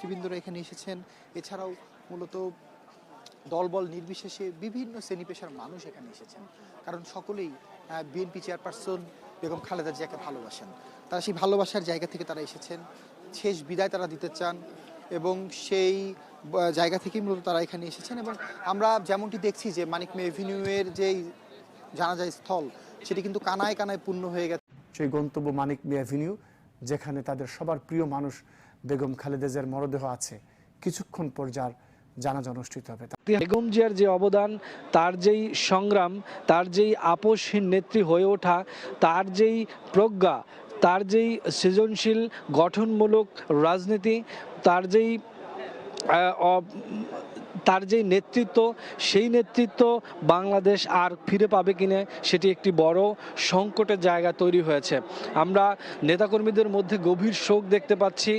নেতৃবৃন্দরা এখানে এসেছেন। এছাড়াও মূলত দলবল নির্বিশেষে বিভিন্ন শ্রেণী পেশার মানুষ এখানে এসেছেন, কারণ সকলেই বিএনপি চেয়ারপারসন বেগম খালেদা জিয়াকে ভালোবাসেন। তারা সেই ভালোবাসার জায়গা থেকে তারা এসেছেন, শেষ বিদায় তারা দিতে চান এবং সেই জায়গা থেকেই মূলত তারা এখানে এসেছেন। এবং আমরা যেমনটি দেখছি যে মানিক মে এভিনিউয়ের যেই জানাজা স্থল, সেটি কিন্তু কানায় কানায় পূর্ণ হয়ে গেছে। সেই গন্তব্য মানিক মে অ্যাভিনিউ, যেখানে তাদের সবার প্রিয় মানুষ বেগম খালেদা জিয়ার মরদেহ আছে, কিছুক্ষণ পর যার জানাজা অনুষ্ঠিত হবে। বেগম জিয়ার যে অবদান, তার যেই সংগ্রাম, তার যেই আপোষহীন নেত্রী হয়ে ওঠা, তার যেই প্রজ্ঞা, তার যেই সৃজনশীল গঠনমূলক রাজনীতি, তার যেই নেতৃত্ব, সেই নেতৃত্ব বাংলাদেশ আর ফিরে পাবে কিনা সেটি একটি বড় সংকটের জায়গা তৈরি হয়েছে। আমরা নেতাকর্মীদের মধ্যে গভীর শোক দেখতে পাচ্ছি।